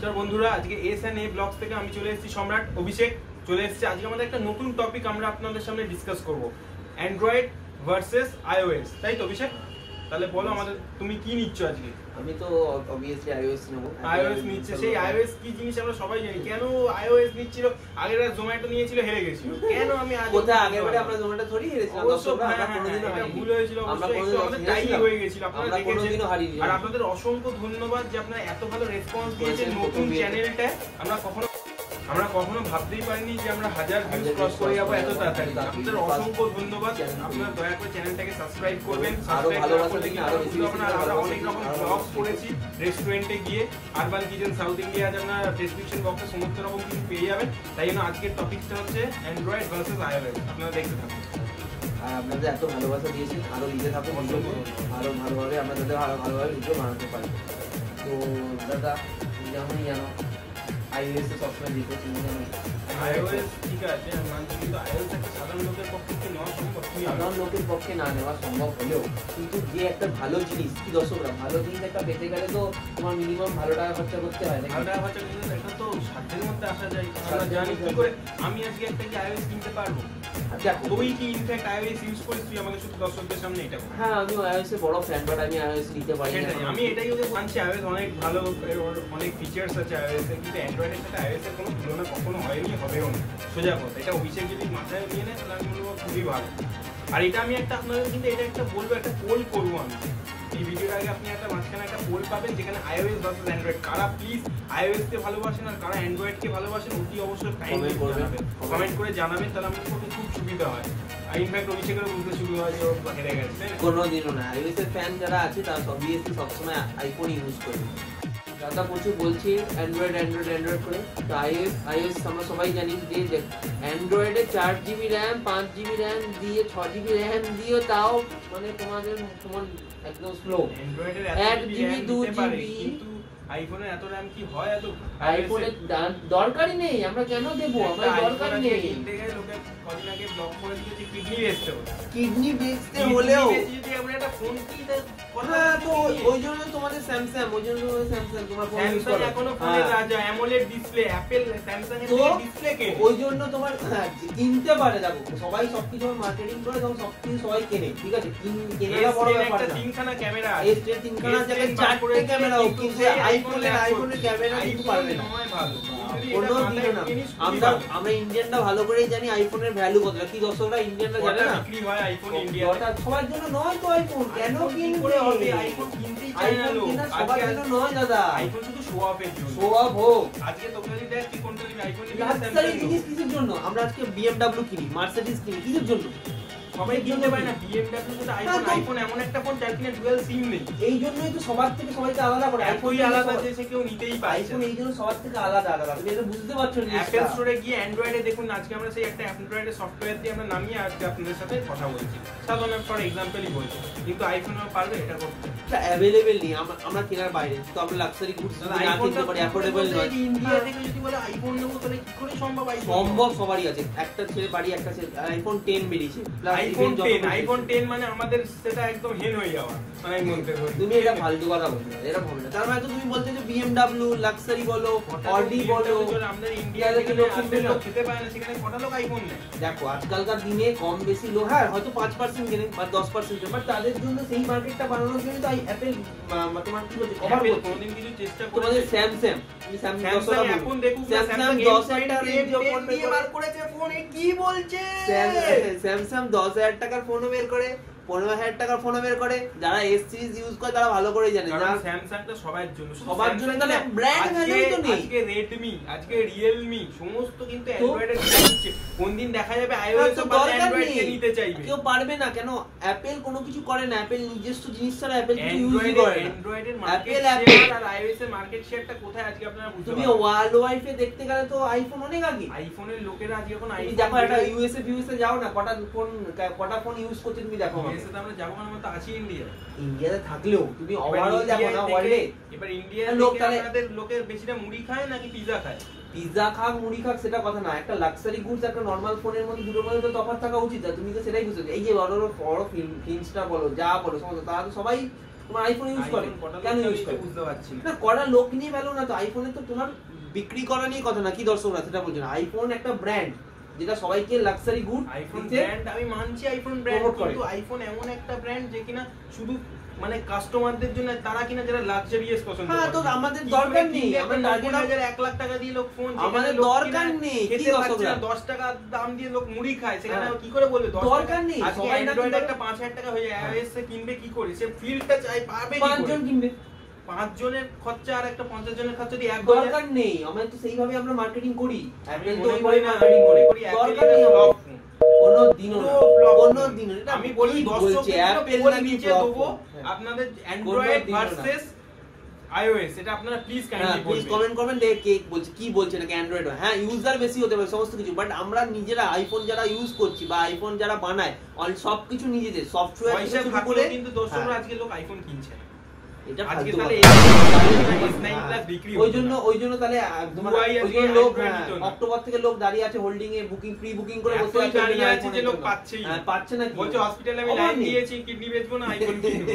নমস্কার বন্ধুরা, আজকে এস&এ ব্লগস থেকে আমি চলে এসেছি সম্রাট অভিষেক চলে এসেছি। আজকে আমাদের একটা নতুন টপিক আমরা আপনাদের সামনে ডিসকাস করব, অ্যান্ড্রয়েড ভার্সেস আইওএস। তাই তো অভিষেক? তাহলে বলো আমাদের, তুমি কি নিচ্ছ আজকে? আমি তো অবভিয়াসলি আইওএস নেব। আইওএস নিচ্ছে। সেই আইওএস কি জিনিস আমরা সবাই জানি। কেন আইওএস নিচ্ছিল? আগের বার জোম্যাটো নিয়েছিল, হেরে গেছিল। কেন আমি আজ কোথা আগেরবারে আমরা জোম্যাটো থরি হেরেছিলাম? আমরা কোনোদিনও হারিনি। ভুল হয়েছিল, আমরা আমাদের টাই হয়ে গেছিল। আপনারা দেখেছেন আর আপনাদের অসংখ্য ধন্যবাদ যে আপনারা এত ভালো রেসপন্স দিয়েছেন নতুন চ্যানেলটা। আমরা কখনো ভাবতেই পারিনি যে আমরা 1000 ভিউজ ক্রস করে যাবো এত তাড়াতাড়ি। আপনাদের অসংখ্য ধন্যবাদ। আপনারা দয়া করে চ্যানেলটাকে সাবস্ক্রাইব করবেন। আরো ভালোবাসা দিন, আরো বেশি আমরা অনেক রকম ব্লগস করেছি রেস্টুরেন্টে গিয়ে, আরবান কিচেন, সাউথ ইন্ডিয়া, আপনারা ডেসক্রিপশন বক্সে সমস্ত রকম কিছু পেয়ে যাবেন। তাই জন্য আজকের টপিকটা হচ্ছে অ্যান্ড্রয়েড ভার্সেস আইওএস। আপনারা দেখতে থাকুন। আর আপনাদের এত ভালোবাসা দিয়েছেন, আরো দিতে থাকুন, আরো ভালোভাবে আপনাদের আরো ভালোভাবে ভিডিও বানাতে পারি। তো দাদা যেমনই জানো আইওএস এ সবসময় দিতে তুমি জানো আইওএস ঠিক আছে, মানছি, কিন্তু আইওএস একটা সাধারণ লোকের পক্ষে কি নেওয়া সম্ভব? সাধারণ লোকের পক্ষে না নেওয়া সম্ভব হলেও কিন্তু যে একটা ভালো জিনিস, কি দর্শকরা ভালো জিনিস একটা পেতে গেলে তো তোমার মিনিমাম ভালো টাকা খরচা করতে হয়। ভালো টাকা খরচা করতে একটা তো সাধ্যের মধ্যে আসা যায়। আমরা জানি কি করে আমি আজকে একটা কি আইওএস কিনতে পারবো? তুই কি ইনফ্যাক্ট আইওএস ইউজ করিস? তুই আমাকে শুধু দর্শকদের সামনে এটা বল। হ্যাঁ, আমি আইওএস এর বড় ফ্যান, বাট আমি আইওএস নিতে পারি না। আমি এটাই ওদের মানছি, আইওএস অনেক ভালো, অনেক ফিচার্স আছে আইওএস এর, কিন্তু অ্যান্ড্রয়েডের সাথে আইওএস এর কোনো তুলনা কখনো হয়নি, হবেও না। সোজা কথা, এটা অভিষেক যদি মাথায় নিয়ে নেয় তাহলে আমি বলবো খুবই ভালো। আর এটা আমি একটা আপনাদের কিন্তু এটা একটা বলবো, একটা পোল করবো আমি এই ভিডিওর আগে। আপনি একটা মাঝখানে একটা পোল পাবেন যেখানে আইওএস ভার্সেস অ্যান্ড্রয়েড। কারা প্লিজ আইওএস কে ভালোবাসেন আর কারা অ্যান্ড্রয়েড কে ভালোবাসেন অতি অবশ্যই কমেন্ট করে জানাবেন, তাহলে আমাদের পক্ষে খুব সুবিধা হয়। আর ইনফ্যাক্ট অভিষেকেরও বুঝতে শুরু হয় যে ও হেরে গেছে। কোনোদিনও না, আইওএস এর ফ্যান যারা আছে তারা অবভিয়াসলি সবসময় আইফোন ইউজ করবে। দাদা প্রচুর বলছি অ্যান্ড্রয়েড অ্যান্ড্রয়েড অ্যান্ড্রয়েড করে, তো আইওএস আমরা সবাই জানি যে অ্যান্ড্রয়েডে 4GB র্যাম, 5GB র্যাম দিয়ে 6GB র্যাম দিয়ে তাও মানে তোমার একদম স্লো। অ্যান্ড্রয়েডের 1GB 2GB, কিন্তু আইফোনের এত র্যাম কি হয়? এত আইফোনের দরকারই নেই, আমরা কেন দেবো? আমার দরকার নেই। লোকে কদিন আগে ব্লগ করে দিয়েছে কিডনি বেচতে হলো। কিডনি বেচতে হলেও যদি আমরা একটা ফোন কিনতে হ্যাঁ, তো ওই জন্য তোমাদের স্যামসাং, ওই জন্য স্যামসাং তোমার ফোন ইউজ করো। এখনো ফোনে রাজা অ্যামোলেড ডিসপ্লে, অ্যাপল স্যামসাং এর ডিসপ্লে কে ওই জন্য তোমার কিনতে পারে। দেখো সবাই সবকিছু মার্কেটিং করে, তখন সবকিছু সবাই কেনে, ঠিক আছে? কেনাটা বড় ব্যাপার না। তিনখানা ক্যামেরা, এর তিনখানা জায়গায় চারটে ক্যামেরা, কিন্তু আইফোনের ক্যামেরা কিন্তু পারবে না। কোনো দিনও না। আমরা ইন্ডিয়ানরা ভালো করেই জানি আইফোনের ভ্যালু কতটা। কি দর্শকরা ইন্ডিয়ানরা জানে না? বিক্রি হয় আইফোন ইন্ডিয়াতে সবার জন্য নয় তো আইফোন। কেন কিনবে? আইফোন কিনতেই চায় না লোক। সবার জন্য নয় দাদা, আইফোন শুধু শো অফের জন্য। শো অফ হোক। আজকে তোকে যদি দেখ তুই কোনটা নিবি? আইফোন নিবি না লাক্সারি স্যামসাং? জিনিস কিসের জন্য? আমরা আজকে BMW কিনি, মার্সিডিজ কিনি, কিসের জন্য? সবাই কিনতে পারে না। BMW সাথে আইফোন এমন একটা ফোন যার কিনা ডুয়াল সিম নেই। এই জন্যই তো সবার থেকে সবাইকে আলাদা করে। আইফোন আলাদা আছে, সে কেউ নিতেই পারে। আইফোন এই জন্য সবার থেকে আলাদা। তুমি এটা বুঝতে পারছো না? অ্যাপল স্টোরে গিয়ে অ্যান্ড্রয়েডে দেখুন, আজকে আমরা সেই একটা অ্যান্ড্রয়েডের সফটওয়্যার দিয়ে আমরা নামিয়ে আজকে আপনাদের সাথে কথা বলছি। সাধারণ ফর এক্সাম্পলই বলছি, কিন্তু আইফোনও পারবে এটা করতে? এটা অ্যাভেলেবল নেই। আমরা কেনার বাইরে তো আমরা লাক্সারি গুডস না কিনতে পারি, অ্যাফোর্ডেবল নয়। ইন্ডিয়া থেকে যদি বলে আইফোন নেবো তাহলে কি করে সম্ভব? সম্ভব সবারই আছে। একটা ছেলে বাড়ি, একটা ছেলে আইফোন 10 বেরিয়েছে, আইফোন 10 মানে আমাদের সেটা একদম হেন হয়ে যাওয়া। মানে মনতে তুমি এটা ফালতু কথা বলছো, এরকম হবে না। তার মানে তো তুমি বলতে যে BMW লাক্সারি বলো, অডি বলো, আমাদের ইন্ডিয়া থেকে লোক খেতে পায় না, সেখানে কত লোক আইফোন নেয়? দেখো আজকালকার দিনে কম বেশি লোক, হ্যাঁ হয়তো 5% কেনে বা 10% কেনে, বাট তাদের জন্য সেই মার্কেটটা বানানোর জন্য তো অ্যাপল তোমার কি বলছে কভার করছে। কোনদিন কিছু চেষ্টা করে তোমাদের স্যামসাং, তুমি স্যামসাং এখন দেখুন, স্যামসাং 10,000 টাকার রেঞ্জ ফোন বের করেছে। ফোন এ কি বলছে? স্যামসাং 10,000 টাকার ফোনও বের করে, 15,000 টাকার ফোন বের করে। যারা এস সিরিজ ইউজ করে তারা ভালো করে জানে। কারণ স্যামসাংটা সবার জন্য, সবার জন্য। তাহলে ব্র্যান্ড ভ্যালু তো নেই। আজকে রেডমি, আজকে রিয়েলমি সমস্ত কিন্তু অ্যান্ড্রয়েডের হচ্ছে। কোন দিন দেখা যাবে আইওএস ও অ্যান্ড্রয়েড কে নিতে চাইবে। কেউ পারবে না কেন? অ্যাপল কোনো কিছু করে না। অ্যাপল নিজস্ব জিনিস ছাড়া অ্যাপল কিছু ইউজই করে না। অ্যান্ড্রয়েডের মার্কেট শেয়ার আর আইওএস এর মার্কেট শেয়ারটা কোথায় আজকে আপনারা বুঝতে পারবেন। তুমি ওয়ার্ল্ড ওয়াইড এ দেখতে গেলে তো আইফোন অনেক আগে। আইফোনের লোকেরা আজকে এখন আইফোন দেখো, একটা ইউএসএ ভিউএসএ যাও না, কটা ফোন ইউজ করছে তুমি দেখো। ইউএসএ তে আমরা যাবো না, আমরা তো আছি ইন্ডিয়াতে থাকলেও তুমি ওভারঅল দেখো না ওয়ার্ল্ডে। এবার ইন্ডিয়ার লোক আমাদের লোকের বেশিটা মুড়ি খায় নাকি পিজা খায়? পিজা খাক মুড়ি খাক সেটা কথা না, একটা লাক্সারি গুডস একটা নরমাল ফোনের মধ্যে দুটোর মধ্যে তো তফাৎ থাকা উচিত। তুমি তো সেটাই বুঝছো। এই যে বড় বড় ফিল্মসটা বলো, যা বলো সমস্ত, তারা তো সবাই তোমার আইফোন ইউজ করে, কেন ইউজ করে বুঝতে পারছি না। করা লোক নিয়ে ভ্যালু না তো, আইফোনে তো তোমার বিক্রি করা নিয়ে কথা না, কি দর্শকরা সেটা বলছে না। আইফোন একটা ব্র্যান্ড যেটা সবাইকে লাক্সারি গুড, আইফোন ব্র্যান্ড আমি মানছি, আইফোন ব্র্যান্ড, কিন্তু আইফোন এমন একটা ব্র্যান্ড যে কিনা শুধু মানে কাস্টমারদের জন্য, তারা কিনা যারা লাক্সারিয়াস পছন্দ করে। হ্যাঁ তো আমাদের দরকার নেই, আমরা টার্গেট 1 লাখ টাকা দিয়ে লোক ফোন, আমাদের দরকার নেই। কি দর্শকরা 10 টাকা দাম দিয়ে লোক মুড়ি খায়, সেখানে কি করে বলবে দরকার নেই? সবাই অ্যান্ড্রয়েড একটা 5000 টাকা হয়ে যায়, iOS এ কিনবে কি করে? সে ফিল্ডটা চাই, পাবে কি করে? 5 জন কিনবে, 5 জনের খরচা আর একটা 50 জনের খরচা দিয়ে এক দরকার নেই। আমরা তো সেইভাবে আমরা মার্কেটিং করি, অ্যাপল তো করি না, আমি মনে করি দরকার নেই কোনদিনও না। আমি বলি দর্শকদের অ্যাপল নিচে দেবো আপনাদের অ্যান্ড্রয়েড ভার্সেস iOS, এটা আপনারা প্লিজ কাইন্ডলি বলবেন, প্লিজ কমেন্ট করবেন যে কে বলছে, কি বলছে নাকি অ্যান্ড্রয়েড। হ্যাঁ ইউজার বেশি হতে পারে সমস্ত কিছু, বাট আমরা নিজেরা আইফোন যারা ইউজ করছি বা আইফোন যারা বানায় সবকিছু নিজেদের সফটওয়্যার পয়সা থাকলে কিন্তু দর্শকরা আজকে লোক আইফোন কিনছে না। এটা আজকে ফালতু তাহলে কথা। S9 প্লাস বিক্রি ওই জন্য তাহলে তোমার ওই জন্য লোক অক্টোবর থেকে লোক দাঁড়িয়ে আছে হোল্ডিং এ, বুকিং প্রি বুকিং করে বসে আছে, দাঁড়িয়ে আছে যে লোক পাচ্ছেই পাচ্ছে না, বলছে হসপিটালে আমি লাইন দিয়েছি, কিডনি বেচবো না, আইফোন কিনবো।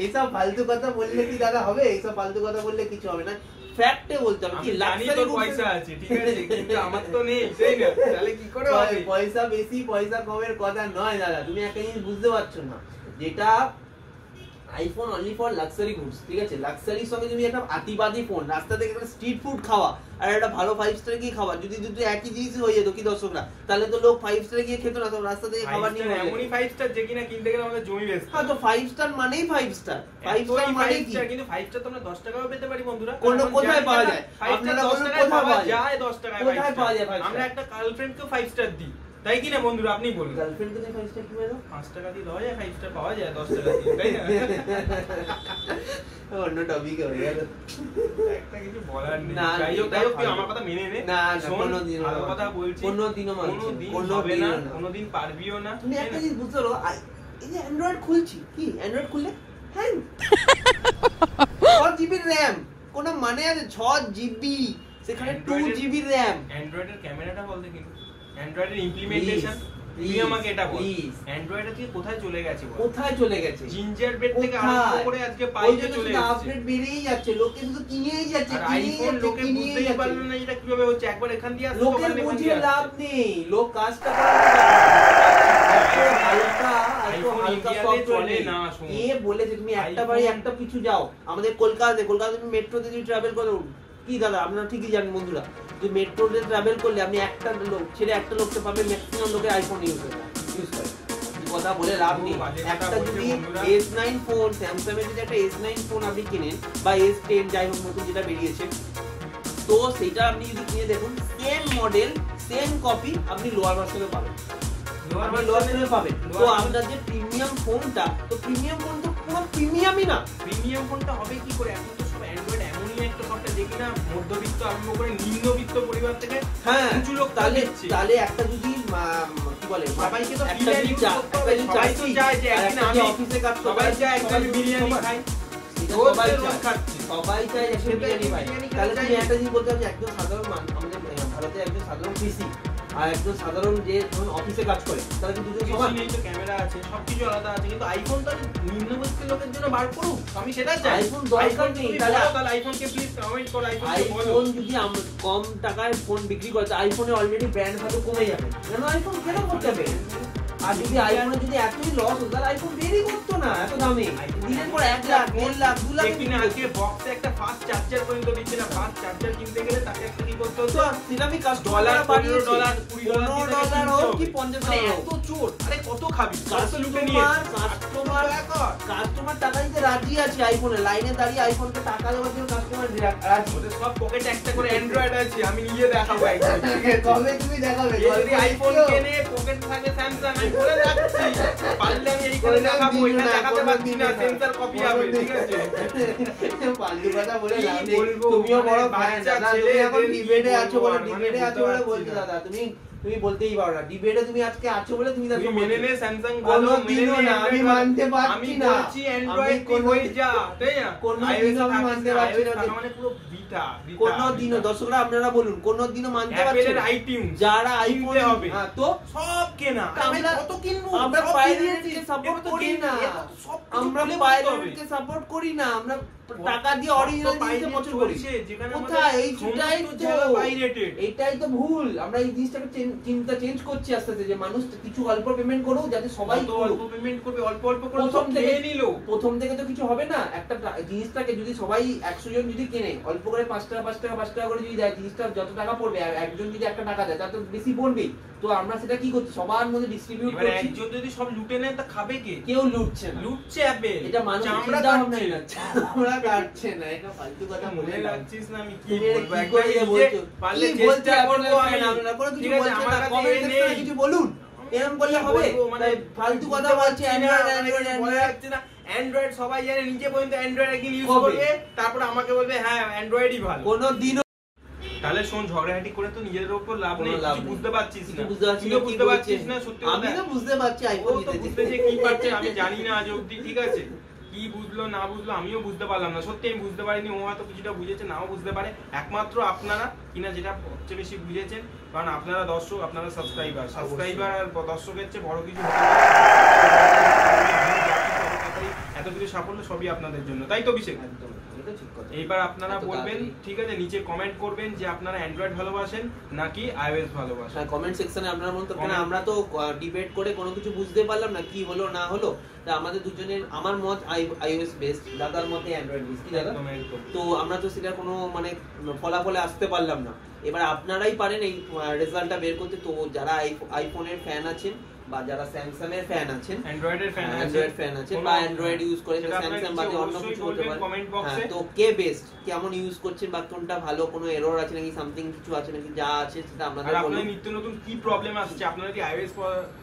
এইসব ফালতু কথা বললে কি দাদা হবে? এইসব ফালতু কথা বললে কিছু হবে না, ফ্যাক্টে বলতে হবে। কি লাক্সারি পয়সা আছে ঠিক আছে, কিন্তু আমার তো নেই, তাই না? তাহলে কি করে হবে? পয়সা বেশি পয়সা কমের কথা নয় দাদা, তুমি একটা জিনিস বুঝতে পারছো না, যেটা iPhone only for luxury goods, ঠিক আছে? লাক্সারির সঙ্গে তুমি একটা আতিবাদী ফোন, রাস্তা থেকে একটা স্ট্রিট ফুড খাওয়া আর একটা ভালো 5 স্টার গিয়ে খাওয়া, যদি দুটো একই জিনিস হয়ে যেত কি দর্শকরা, তাহলে তো লোক 5 স্টারে গিয়ে খেত না, তো রাস্তা থেকে খাবার নিয়ে এমনই 5 স্টার যে কিনা কিনতে গেলে আমাদের জমি বেচতে। হ্যাঁ তো 5 স্টার মানেই 5 স্টার, 5 স্টার মানে কি? কিন্তু 5 স্টার তো আমরা 10 টাকাও পেতে পারি বন্ধুরা। কোথায় পাওয়া যায়? আপনারা 10 টাকায় পাওয়া যায়, 10 টাকায় কোথায় পাওয়া যায়? আমরা একটা গার্লফ্রেন্ডকে 5 স্টার দিই, তাই কি না বন্ধুরা? আপনি বলুন, গার্লফ্রেন্ডকে 5 স্টার কি বলো? 5 টাকা দিয়ে দেওয়া যায়, 5 স্টার পাওয়া যায় 10 টাকা দিয়ে, তাই না? অন্য টপিক হয়ে গেল, একটা কিছু বলার নেই। না যাই হোক তুই আমার কথা মেনে নে। না কোনোদিন ভালো কথা বলছি, কোনোদিনও মানছি কোনোদিন না, কোনোদিন পারবিও না। তুমি একটা জিনিস বুঝতে পারো, এই যে অ্যান্ড্রয়েড খুলছি, কি অ্যান্ড্রয়েড খুললে হ্যাঁ 6 জিবি র‍্যাম, কোন মানে আছে? 6 জিবি, সেখানে 2 জিবি র‍্যাম। অ্যান্ড্রয়েডের ক্যামেরাটা বলতে কিন্তু অ্যান্ড্রয়েডের ইমপ্লিমেন্টেশন, তুই আমাকে এটা বল, অ্যান্ড্রয়েডে থেকে কোথায় চলে গেছে? কোথায় চলে গেছে? জিঞ্জার বেড থেকে আরম্ভ করে আজকে পাইতে চলে এসেছে, আপডেট বেরিয়েই যাচ্ছে, লোকে শুধু কিনেই যাচ্ছে, আর আইফোন লোকে বুঝতেই পারলো না এটা কিভাবে হচ্ছে। একবার এখান দিয়ে আসছে, লোকের বুঝিয়ে লাভ নেই, লোক কাজটা করে হালকা চলে না। এ বলেছে তুমি একটা বাড়ি একটা কিছু যাও, আমাদের কলকাতাতে তুমি মেট্রোতে যদি ট্রাভেল করো, কি দাদা আপনারা ঠিকই জানেন বন্ধুরা, যদি মেট্রোতে ট্রাভেল করলে আপনি একটা লোক ছেড়ে একটা লোককে পাবে, ম্যাক্সিমাম লোকের আইফোন ইউজ করে কথা বলে লাভ নেই। একটা যদি S9 ফোন, স্যামসাং এর যদি একটা S9 ফোন আপনি কিনেন বা S10 যাই হোক নতুন যেটা বেরিয়েছে, তো সেটা আপনি যদি কিনে দেখুন, সেম মডেল সেম কপি আপনি লোয়ার ভার্সনে পাবেন, লোয়ার ভার্সনে পাবেন। তো আপনার যে প্রিমিয়াম ফোনটা, তো প্রিমিয়াম ফোন তো পুরো প্রিমিয়ামই না। প্রিমিয়াম ফোনটা হবে কি করে? এখন তো সব অ্যান্ড্রয়েড এমনই একটা সফটওয়্যার দেখি না মধ্যবিত্ত আরম্ভ করে নিম্নবিত্ত পরিবার থেকে হ্যাঁ কিছু লোক তাহলে একটা যদি কি বলে সবাইকে তো একটা যদি চাই যে একদিন আমি অফিসে কাজ করব, সবাই চায় একদিন বিরিয়ানি খাই, সবাই চায় একদিন বিরিয়ানি খাই। তাহলে তুমি একটা জিনিস বলতে হবে, একজন সাধারণ মানুষ, আমাদের ভারতে একজন সাধারণ পিসি আর একজন সাধারণ যে ধরুন অফিসে কাজ করে, তাহলে কি দুজন সমান? তো ক্যামেরা আছে, সবকিছু আলাদা আছে, কিন্তু আইফোন তো নিম্নবিত্ত লোকের জন্য বার করুক, আমি সেটা চাই। আইফোন দরকার নেই, তাহলে আইফোনকে প্লিজ কমেন্ট করো, আইফোন যদি কম টাকায় ফোন বিক্রি করে, আইফোনে অলরেডি ব্র্যান্ড ভ্যালু কমে যাবে, কেন আইফোন কেন করতে হবে? আর যদি আইফোনে যদি এতই লস হতো, তাহলে আইফোন বেরই করতো না এত দামে, দিনের পর 1 লাখ 1.5 লাখ 2 লাখ কিনা আজকে বক্সে একটা ফাস্ট চার্জার পর্যন্ত দিচ্ছে না। ফাস্ট চার্জার কিনতে গেলে তাকে একটা কি করতে হতো? সিরামিক ডলার $15 $20 হোক কি $50 এত চোর, আরে কত খাবি? কাস্টমার টাকা দিতে রাজি আছে, আইফোনে লাইনে দাঁড়িয়ে আইফোনকে টাকা দেওয়ার জন্য কাস্টমার রাজি। ওদের সব পকেটে একটা করে অ্যান্ড্রয়েড আছে, আমি নিজে দেখাবো একদম। কবে তুমি দেখাবে? যদি আইফোন কেনে পকেট থাকে স্যামসাং, আমি বলে যাচ্ছি পারলে আমি এই করে দেখাবো, এটা দেখাতে পারছি না, সেন্সর কপি হবে, ঠিক আছে? পাল্টু কথা বলে লাভ নেই, তুমিও বড় ফ্যান দাদা, তুমি এখন ডিবেটে আছো বলে বলছো দাদা, তুমি বলতেই পারো না, ডিবেটে তুমি আজকে আছো বলে তুমি তুমি মেনে নে স্যামসাং ভালো, মেনে নে, আমি মানতে পারছি না, আমি বলছি অ্যান্ড্রয়েড কি হয়ে যা, তাই না? কোন দিনও আমি মানতে পারছি না, মানে পুরো বৃথা কোনদিনও দর্শকরা আপনারা বলুন কোনদিনও মানতে পারছেন অ্যাপেলের আইটিউন যারা আইফোন হবে হ্যাঁ তো সব কেনা আমরা কত কিনবো আমরা পাইরেটকে সাপোর্ট করি না আমরা পাইরেটকে সাপোর্ট করি না আমরা টাকা দিয়ে অরিজিনাল জিনিসকে পছন্দ করি কোথায় এইটাই তো ভুল আমরা এই জিনিসটাকে চিন্তা চেঞ্জ করছি আস্তে আস্তে যে মানুষ কিছু অল্প পেমেন্ট করুক যাতে সবাই অল্প পেমেন্ট করবে অল্প অল্প করে প্রথম থেকে তো কিছু হবে না একটা জিনিসটাকে যদি সবাই 100 জন যদি কেনে অল্প করে 5 টাকা 5 টাকা 5 টাকা করে যদি দেয় জিনিসটা যত টাকা পড়বে একজন যদি একটা টাকা দেয় তাতে বেশি পড়বেই তো আমরা সেটা কি করছি সবার মধ্যে ডিস্ট্রিবিউট করছি এবার একজন যদি সব লুটে নেয় তা খাবে কে কেউ লুটছে না লুটছে অ্যাপেল এটা মানুষ আমরা কাটছে না আমরা কাটছে না এটা ফালতু কথা বলে লাগছিস না আমি কি বলবো পারলে চেষ্টা করব আমি আমরা কোনো কিছু বলছি না কমেন্ট সেকশনে কিছু বলুন এরকম করলে হবে মানে ফালতু কথা বলছি অ্যান্ড্রয়েড না অ্যান্ড্রয়েড সবাই জানে নিজে পর্যন্ত অ্যান্ড্রয়েড একদিন ইউজ করবে তারপর আমাকে বলবে হ্যাঁ অ্যান্ড্রয়েডই ভালো কোনদিন তাহলে শোন ঝগড়াঝাটি করে তো নিজেদের উপর লাভ নেই কিছু বুঝতে পারছিস না বুঝতে পারছিস না সত্যি আমি তো বুঝতে পারছি আইফোন তো বুঝতে যে কি পারছে আমি জানি না আজ অবধি ঠিক আছে কি বুঝলো না বুঝলো আমিও বুঝতে পারলাম না সত্যি আমি বুঝতে পারিনি ও হয়তো কিছুটা বুঝেছে নাও বুঝতে পারে একমাত্র আপনারা কিনা যেটা সবচেয়ে বেশি বুঝেছেন কারণ আপনারা দর্শক আপনারা সাবস্ক্রাইবার আর দর্শকের চেয়ে বড় কিছু এত কিছু সাফল্য সবই আপনাদের জন্য তাই তো বিশেষ এইবার আপনারা বলবেন ঠিক আছে নিচে কমেন্ট করবেন যে আপনারা অ্যান্ড্রয়েড ভালোবাসেন নাকি আইওএস ভালোবাসেন কমেন্ট সেকশনে আপনারা বলতে পারেন আমরা তো ডিবেট করে কোনো কিছু বুঝতে পারলাম না কি হলো না হলো তা আমাদের দুজনের আমার মত আইওএস বেস্ট দাদার মতে অ্যান্ড্রয়েড বেস্ট কি দাদা তো আমরা তো সেটা কোনো মানে ফলাফলে আসতে পারলাম না এবার আপনারাই পারেন এই রেজাল্টটা বের করতে তো যারা আইফোনের ফ্যান আছেন বা যারা স্যামসাং এর ফ্যান আছেন অ্যান্ড্রয়েডের ফ্যান আছেন বা অ্যান্ড্রয়েড ইউজ করেন স্যামসাং বাদে অন্য কিছু হতে পারে হ্যাঁ তো কে বেস্ট কেমন ইউজ করছেন বা কোনটা ভালো কোনো এরর আছে নাকি সামথিং কিছু আছে নাকি যা আছে সেটা আপনাদের বলুন আপনাদের নিত্য নতুন কি প্রবলেম আসছে আপনারা কি আইওএস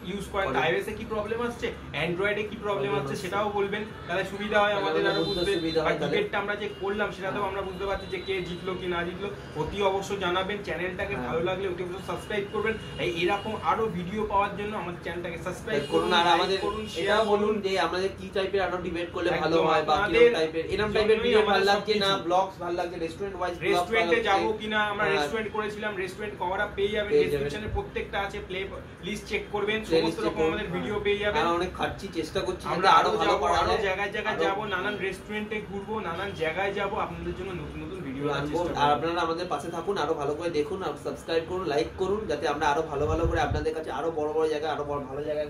ইউজ করেন আইওএস এ কি প্রবলেম আসছে অ্যান্ড্রয়েডে কি প্রবলেম আসছে সেটাও বলবেন তাহলে সুবিধা হয় আমাদের আরো বুঝতে আর ডিবেটটা আমরা যে করলাম সেটাতেও আমরা বুঝতে পারছি যে কে জিতলো কি না জিতলো অতি অবশ্যই জানাবেন চ্যানেলটাকে ভালো লাগলে অতি অবশ্যই সাবস্ক্রাইব করবেন এরকম আরো ভিডিও পাওয়ার জন্য আমাদের চ্যানেলটাকে সাবস্ক্রাইব করুন আর আমাদের এটাও বলুন যে আমাদের কি টাইপের আরো ডিবেট করলে ভালো হয় বা কি টাইপের এরকম টাইপের ভিডিও ভালো লাগছে না ব্লগস ভালো লাগছে রেস্টুরেন্ট ওয়াইজ রেস্টুরেন্টে যাবো কিনা আমরা রেস্টুরেন্ট করেছিলাম রেস্টুরেন্ট কভার আপ পেয়ে যাবেন ডেসক্রিপশনে প্রত্যেকটা আছে প্লে লিস্ট চেক করবেন সমস্ত রকম আমাদের ভিডিও পেয়ে যাবেন আমরা অনেক খাচ্ছি চেষ্টা করছি আমরা আরো ভালো করার আরো জায়গায় জায়গায় যাব নানান রেস্টুরেন্টে ঘুরবো নানান জায়গায় যাব আপনাদের জন্য নতুন নতুন ভিডিও আনবো আর আপনারা আমাদের পাশে থাকুন আরো ভালো করে দেখুন আর সাবস্ক্রাইব করুন লাইক করুন যাতে আমরা আরো ভালো ভালো করে আপনাদের কাছে আরো বড় বড় জায়গায় আরো ভালো জায়গায়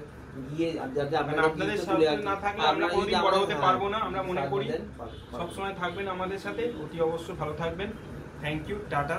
গিয়ে যাতে আপনাদের সাথে না থাকলে আমরা কোনোদিন বড় হতে পারবো না আমরা মনে করি সব সময় থাকবেন আমাদের সাথে অতি অবশ্যই ভালো থাকবেন থ্যাংক ইউ টাটা